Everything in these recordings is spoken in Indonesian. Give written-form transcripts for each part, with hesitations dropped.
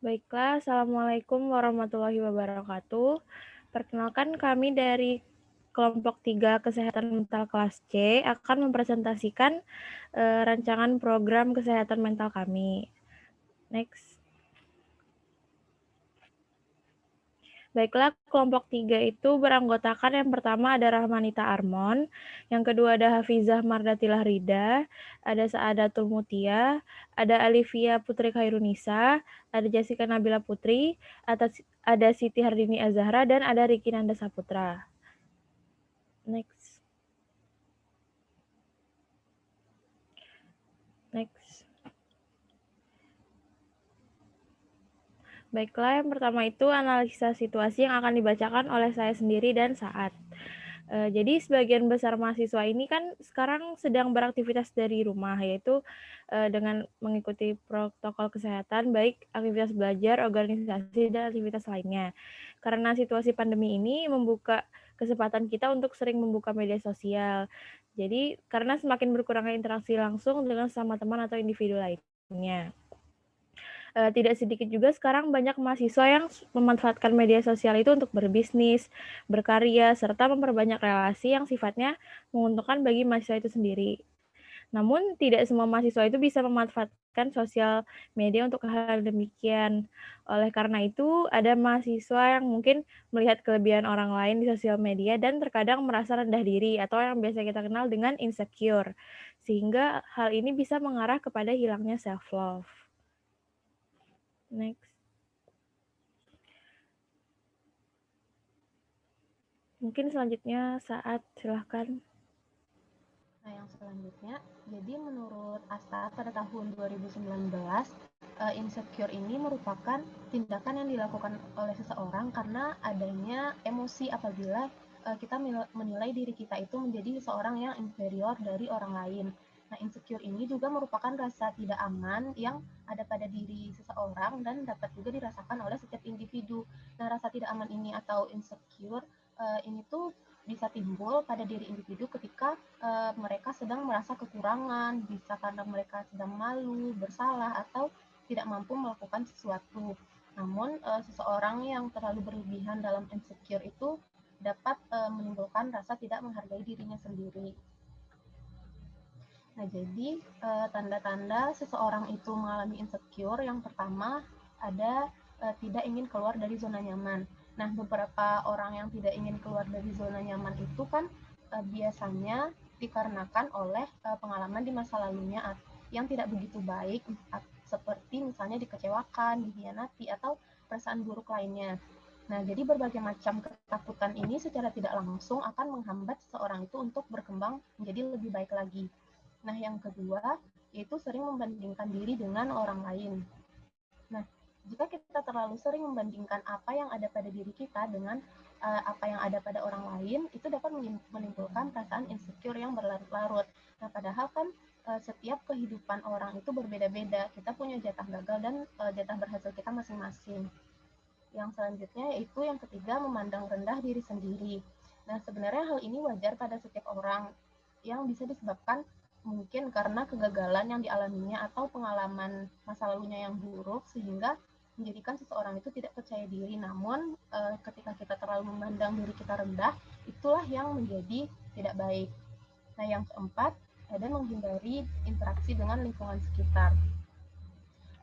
Baiklah, Assalamualaikum warahmatullahi wabarakatuh. Perkenalkan kami dari kelompok 3 Kesehatan Mental kelas C akan mempresentasikan rancangan program kesehatan mental kami. Next. Baiklah, kelompok 3 itu beranggotakan yang pertama ada Rahmanita Armon, yang kedua ada Hafizah Mardatilah Rida, ada Saadatul Mutia, ada Alivia Putri Khairunisa, ada Jessica Nabila Putri, ada Siti Hardini Azahra, dan ada Riki Nanda Saputra. Next. Baiklah, yang pertama itu analisa situasi yang akan dibacakan oleh saya sendiri dan Saat. Jadi sebagian besar mahasiswa ini kan sekarang sedang beraktivitas dari rumah, yaitu dengan mengikuti protokol kesehatan, baik aktivitas belajar, organisasi, dan aktivitas lainnya. Karena situasi pandemi ini membuka kesempatan kita untuk sering membuka media sosial. Jadi karena semakin berkurangnya interaksi langsung dengan sama teman atau individu lainnya. Tidak sedikit juga sekarang banyak mahasiswa yang memanfaatkan media sosial itu untuk berbisnis, berkarya, serta memperbanyak relasi yang sifatnya menguntungkan bagi mahasiswa itu sendiri. Namun, tidak semua mahasiswa itu bisa memanfaatkan sosial media untuk hal demikian. Oleh karena itu, ada mahasiswa yang mungkin melihat kelebihan orang lain di sosial media dan terkadang merasa rendah diri atau yang biasa kita kenal dengan insecure. Sehingga hal ini bisa mengarah kepada hilangnya self-love. Next. Mungkin selanjutnya Saat, silahkan. Nah, yang selanjutnya, jadi menurut Asta pada tahun 2019, insecure ini merupakan tindakan yang dilakukan oleh seseorang karena adanya emosi apabila kita menilai diri kita itu menjadi seseorang yang inferior dari orang lain. Nah, insecure ini juga merupakan rasa tidak aman yang ada pada diri seseorang dan dapat juga dirasakan oleh setiap individu. Nah, rasa tidak aman ini atau insecure ini tuh bisa timbul pada diri individu ketika mereka sedang merasa kekurangan, bisa karena mereka sedang malu, bersalah, atau tidak mampu melakukan sesuatu. Namun, seseorang yang terlalu berlebihan dalam insecure itu dapat menimbulkan rasa tidak menghargai dirinya sendiri. Nah, jadi tanda-tanda seseorang itu mengalami insecure yang pertama ada tidak ingin keluar dari zona nyaman. Nah, beberapa orang yang tidak ingin keluar dari zona nyaman itu kan biasanya dikarenakan oleh pengalaman di masa lalunya yang tidak begitu baik, seperti misalnya dikecewakan, dikhianati, atau perasaan buruk lainnya. Nah, jadi berbagai macam ketakutan ini secara tidak langsung akan menghambat seseorang itu untuk berkembang menjadi lebih baik lagi. Nah, yang kedua, yaitu sering membandingkan diri dengan orang lain. Nah, jika kita terlalu sering membandingkan apa yang ada pada diri kita dengan apa yang ada pada orang lain, itu dapat menimbulkan perasaan insecure yang berlarut-larut. Nah, padahal kan setiap kehidupan orang itu berbeda-beda. Kita punya jatah gagal dan jatah berhasil kita masing-masing. Yang selanjutnya yaitu yang ketiga, memandang rendah diri sendiri. Nah, sebenarnya hal ini wajar pada setiap orang yang bisa disebabkan mungkin karena kegagalan yang dialaminya atau pengalaman masa lalunya yang buruk sehingga menjadikan seseorang itu tidak percaya diri. Namun ketika kita terlalu memandang diri kita rendah, itulah yang menjadi tidak baik. Nah, yang keempat, ada menghindari interaksi dengan lingkungan sekitar.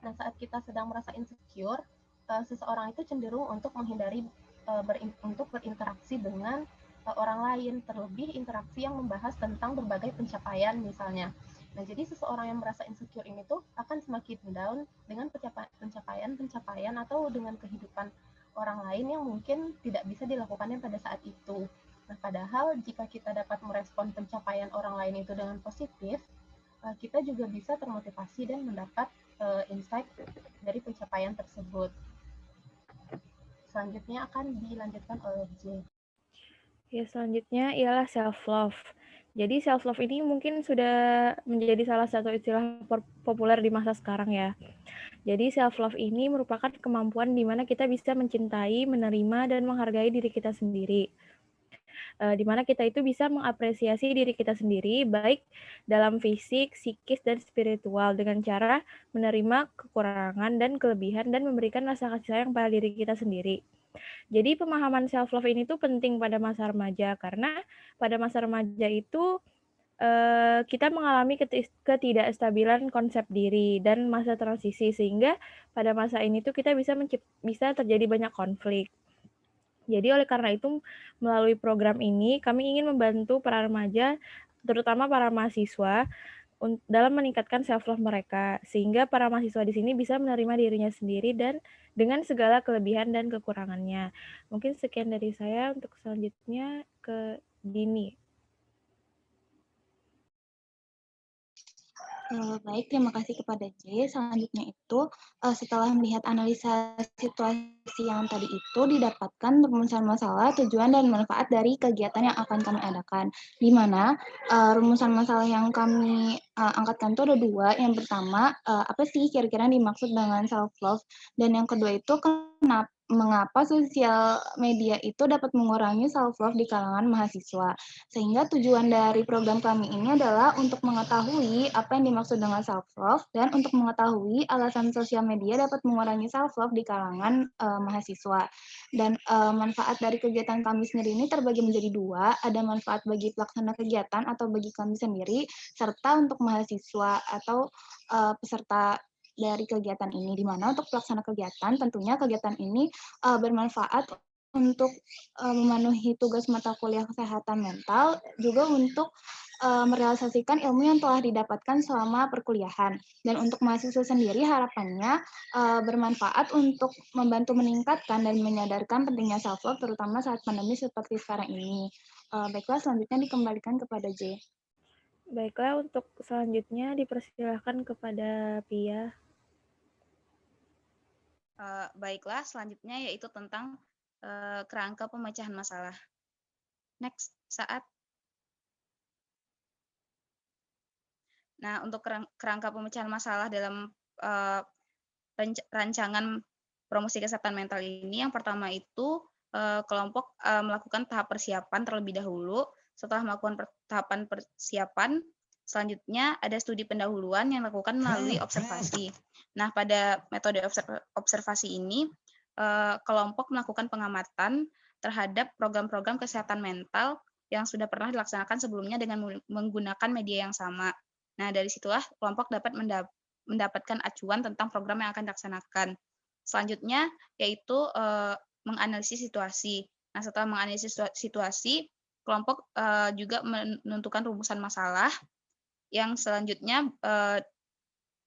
Nah, saat kita sedang merasa insecure, seseorang itu cenderung untuk menghindari untuk berinteraksi dengan orang lain, terlebih interaksi yang membahas tentang berbagai pencapaian misalnya. Nah, jadi seseorang yang merasa insecure ini tuh akan semakin down dengan pencapaian atau dengan kehidupan orang lain yang mungkin tidak bisa dilakukannya pada saat itu. Nah, padahal jika kita dapat merespon pencapaian orang lain itu dengan positif, kita juga bisa termotivasi dan mendapat insight dari pencapaian tersebut. Selanjutnya akan dilanjutkan oleh J. Ya, selanjutnya ialah self-love. Jadi self-love ini mungkin sudah menjadi salah satu istilah populer di masa sekarang ya. Jadi self-love ini merupakan kemampuan di mana kita bisa mencintai, menerima, dan menghargai diri kita sendiri. di mana kita itu bisa mengapresiasi diri kita sendiri, baik dalam fisik, psikis, dan spiritual, dengan cara menerima kekurangan dan kelebihan dan memberikan rasa kasih sayang pada diri kita sendiri. Jadi pemahaman self love ini tuh penting pada masa remaja karena pada masa remaja itu kita mengalami ketidakstabilan konsep diri dan masa transisi sehingga pada masa ini tuh kita bisa terjadi banyak konflik. Jadi oleh karena itu melalui program ini kami ingin membantu para remaja terutama para mahasiswa dalam meningkatkan self love mereka sehingga para mahasiswa di sini bisa menerima dirinya sendiri dan dengan segala kelebihan dan kekurangannya. Mungkin sekian dari saya, untuk selanjutnya ke Dini. Baik, terima kasih kepada J. Selanjutnya itu, setelah melihat analisa situasi yang tadi itu, didapatkan rumusan masalah, tujuan, dan manfaat dari kegiatan yang akan kami adakan. Di mana rumusan masalah yang kami angkatkan itu ada dua. Yang pertama, apa sih kira-kira yang dimaksud dengan self-love? Dan yang kedua itu, mengapa sosial media itu dapat mengurangi self-love di kalangan mahasiswa. Sehingga tujuan dari program kami ini adalah untuk mengetahui apa yang dimaksud dengan self-love dan untuk mengetahui alasan sosial media dapat mengurangi self-love di kalangan mahasiswa. Dan manfaat dari kegiatan kami sendiri ini terbagi menjadi dua, ada manfaat bagi pelaksana kegiatan atau bagi kami sendiri, serta untuk mahasiswa atau peserta dari kegiatan ini, di mana untuk pelaksana kegiatan tentunya kegiatan ini bermanfaat untuk memenuhi tugas mata kuliah kesehatan mental, juga untuk merealisasikan ilmu yang telah didapatkan selama perkuliahan. Dan untuk mahasiswa sendiri harapannya bermanfaat untuk membantu meningkatkan dan menyadarkan pentingnya self-love, terutama saat pandemi seperti sekarang ini. Baiklah, selanjutnya dikembalikan kepada J. Baiklah, untuk selanjutnya dipersilahkan kepada Pia. Baiklah, selanjutnya yaitu tentang kerangka pemecahan masalah. Next, saat. Nah, untuk kerangka pemecahan masalah dalam rancangan promosi kesehatan mental ini, yang pertama itu kelompok melakukan tahap persiapan terlebih dahulu. Setelah melakukan tahapan persiapan, selanjutnya ada studi pendahuluan yang dilakukan melalui observasi. Nah, pada metode observasi ini, kelompok melakukan pengamatan terhadap program-program kesehatan mental yang sudah pernah dilaksanakan sebelumnya dengan menggunakan media yang sama. Nah, dari situlah kelompok dapat mendapatkan acuan tentang program yang akan dilaksanakan. Selanjutnya, yaitu menganalisis situasi. Nah, setelah menganalisis situasi, kelompok juga menentukan rumusan masalah, yang selanjutnya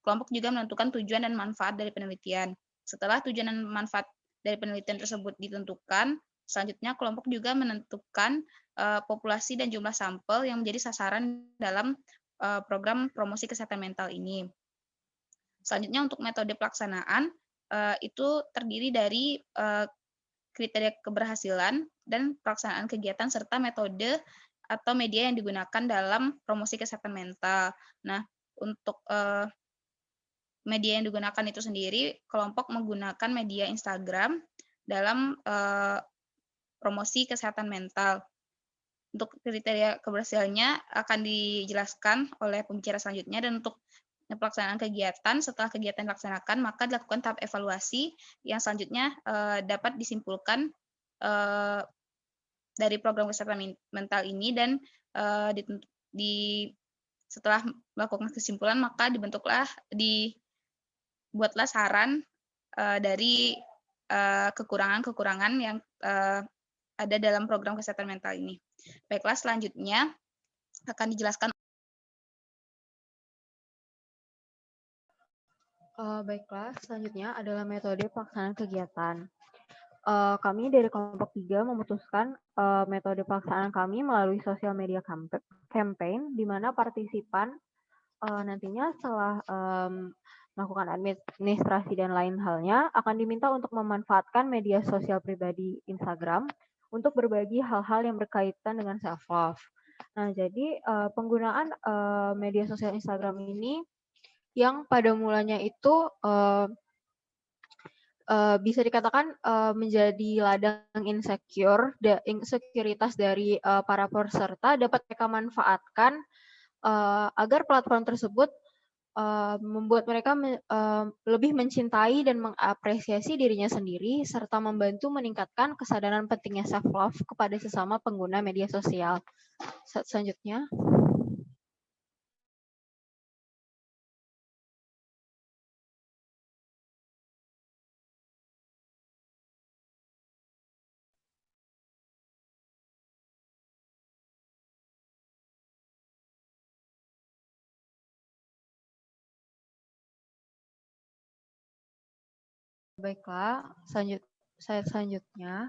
kelompok juga menentukan tujuan dan manfaat dari penelitian. Setelah tujuan dan manfaat dari penelitian tersebut ditentukan, selanjutnya kelompok juga menentukan populasi dan jumlah sampel yang menjadi sasaran dalam program promosi kesehatan mental ini. Selanjutnya untuk metode pelaksanaan, itu terdiri dari kriteria keberhasilan dan pelaksanaan kegiatan serta metode atau media yang digunakan dalam promosi kesehatan mental. Nah, untuk media yang digunakan itu sendiri, kelompok menggunakan media Instagram dalam promosi kesehatan mental. Untuk kriteria keberhasilannya akan dijelaskan oleh pembicara selanjutnya, dan untuk pelaksanaan kegiatan, setelah kegiatan dilaksanakan, maka dilakukan tahap evaluasi yang selanjutnya dapat disimpulkan dari program kesehatan mental ini, dan setelah melakukan kesimpulan, maka dibuatlah saran dari kekurangan-kekurangan yang ada dalam program kesehatan mental ini. Baiklah, selanjutnya akan dijelaskan. Baiklah, selanjutnya adalah metode pelaksanaan kegiatan. Kami dari kelompok 3 memutuskan metode pelaksanaan kami melalui sosial media campaign, di mana partisipan nantinya setelah melakukan administrasi dan lain halnya akan diminta untuk memanfaatkan media sosial pribadi Instagram untuk berbagi hal-hal yang berkaitan dengan self-love. Nah, jadi penggunaan media sosial Instagram ini yang pada mulanya itu bisa dikatakan menjadi ladang insekuritas dari para peserta dapat mereka manfaatkan agar platform tersebut membuat mereka lebih mencintai dan mengapresiasi dirinya sendiri serta membantu meningkatkan kesadaran pentingnya self love kepada sesama pengguna media sosial. Selanjutnya. Baiklah, selanjutnya.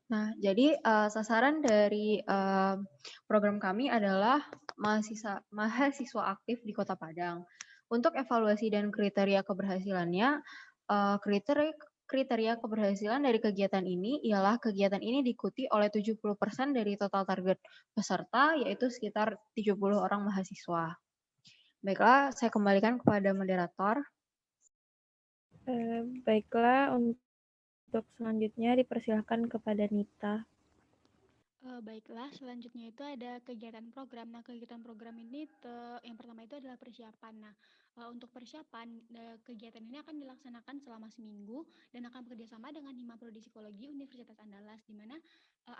Nah, jadi sasaran dari program kami adalah mahasiswa aktif di Kota Padang. Untuk evaluasi dan kriteria keberhasilannya, kriteria keberhasilan dari kegiatan ini ialah kegiatan ini diikuti oleh 70% dari total target peserta, yaitu sekitar 70 orang mahasiswa. Baiklah, saya kembalikan kepada moderator. Baiklah, untuk selanjutnya dipersilahkan kepada Nita. Baiklah, selanjutnya itu ada kegiatan program. Nah, kegiatan program ini yang pertama itu adalah persiapan. Nah, untuk persiapan, kegiatan ini akan dilaksanakan selama seminggu dan akan bekerjasama dengan Hima Prodi Psikologi Universitas Andalas, di mana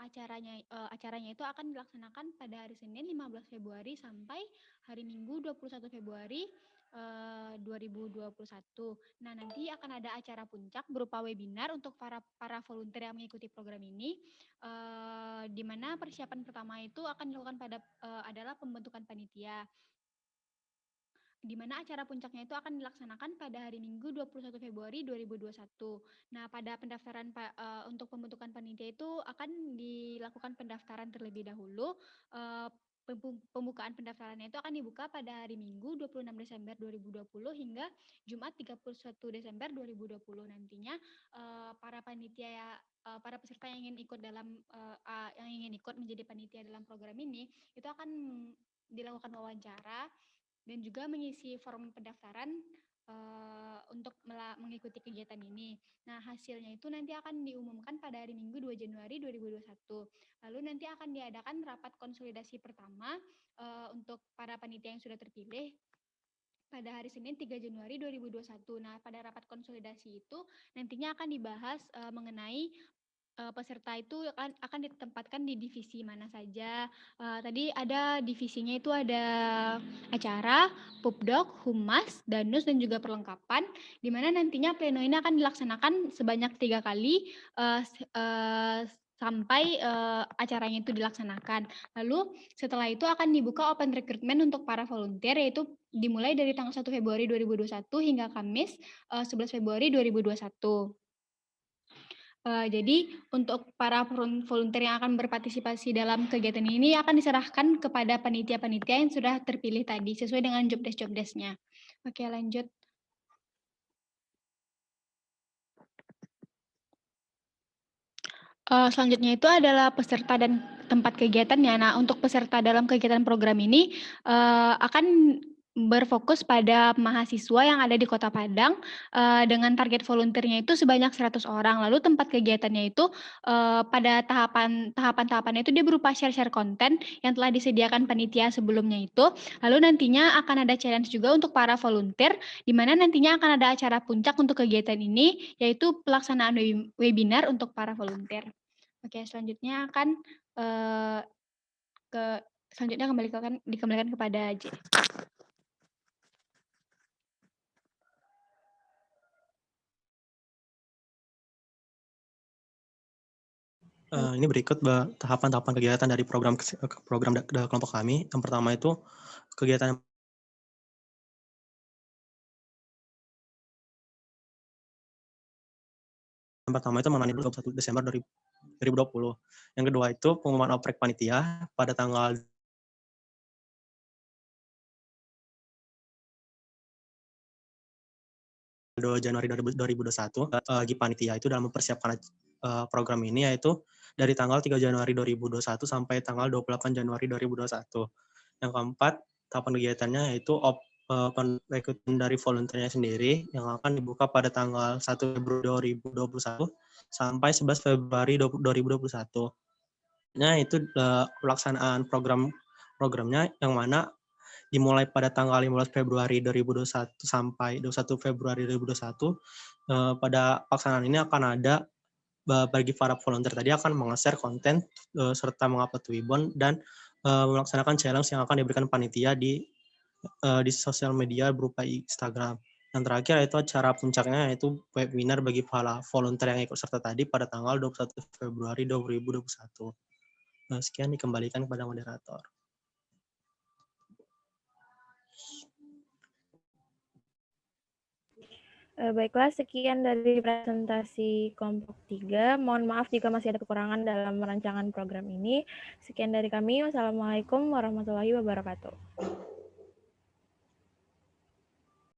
acaranya itu akan dilaksanakan pada hari Senin 15 Februari sampai hari Minggu 21 Februari 2021. Nah, nanti akan ada acara puncak berupa webinar untuk para volunteer yang mengikuti program ini, di mana persiapan pertama itu akan dilakukan adalah pembentukan panitia, di mana acara puncaknya itu akan dilaksanakan pada hari Minggu 21 Februari 2021. Nah, pada pendaftaran untuk pembentukan panitia itu akan dilakukan pendaftaran terlebih dahulu. Pembukaan pendaftarannya itu akan dibuka pada hari Minggu 26 Desember 2020 hingga Jumat 31 Desember 2020. Nantinya para panitia para peserta yang ingin ikut menjadi panitia dalam program ini itu akan dilakukan wawancara dan juga mengisi form pendaftaran untuk mengikuti kegiatan ini. Nah, hasilnya itu nanti akan diumumkan pada hari Minggu 2 Januari 2021. Lalu nanti akan diadakan rapat konsolidasi pertama untuk para panitia yang sudah terpilih pada hari Senin 3 Januari 2021. Nah, pada rapat konsolidasi itu nantinya akan dibahas mengenai peserta itu akan ditempatkan di divisi mana saja. Tadi ada divisinya itu ada acara, Pupdok, Humas, Danus, dan juga perlengkapan, di mana nantinya pleno ini akan dilaksanakan sebanyak 3 kali sampai acaranya itu dilaksanakan. Lalu setelah itu akan dibuka open recruitment untuk para volunteer, yaitu dimulai dari tanggal 1 Februari 2021 hingga Kamis 11 Februari 2021. Jadi untuk para volunteer yang akan berpartisipasi dalam kegiatan ini akan diserahkan kepada panitia-panitia yang sudah terpilih tadi sesuai dengan job desk-nya. Oke, lanjut. Selanjutnya itu adalah peserta dan tempat kegiatannya. Nah, untuk peserta dalam kegiatan program ini akan berfokus pada mahasiswa yang ada di Kota Padang dengan target volunteernya itu sebanyak 100 orang. Lalu tempat kegiatannya itu pada tahapan-tahapannya itu dia berupa share-share konten yang telah disediakan panitia sebelumnya itu. Lalu nantinya akan ada challenge juga untuk para volunteer, di mana nantinya akan ada acara puncak untuk kegiatan ini, yaitu pelaksanaan webinar untuk para volunteer. Oke, selanjutnya akan selanjutnya dikembalikan kepada J. Ini berikut tahapan-tahapan kegiatan dari program kelompok kami. Yang pertama itu kegiatan yang pertama itu mengenai 21 Desember 2020. Yang kedua itu pengumuman oprek panitia pada tanggal 2 Januari 2021. Bagi panitia itu dalam mempersiapkan program ini yaitu dari tanggal 3 Januari 2021 sampai tanggal 28 Januari 2021. Yang keempat, tahapan kegiatannya yaitu rekrutmen dari volunteernya sendiri yang akan dibuka pada tanggal 1 Februari 2021 sampai 11 Februari 2021. Nah, itu pelaksanaan programnya yang mana dimulai pada tanggal 15 Februari 2021 sampai 21 Februari 2021. Pada pelaksanaan ini akan ada bagi para volunteer tadi akan meng-share konten serta mengupload Twibbon dan melaksanakan challenge yang akan diberikan panitia di sosial media berupa Instagram. Yang terakhir yaitu acara puncaknya yaitu webinar bagi para volunteer yang ikut serta tadi pada tanggal 21 Februari 2021. Sekian dikembalikan kepada moderator. Baiklah, sekian dari presentasi kelompok 3. Mohon maaf jika masih ada kekurangan dalam rancangan program ini. Sekian dari kami. Wassalamualaikum warahmatullahi wabarakatuh.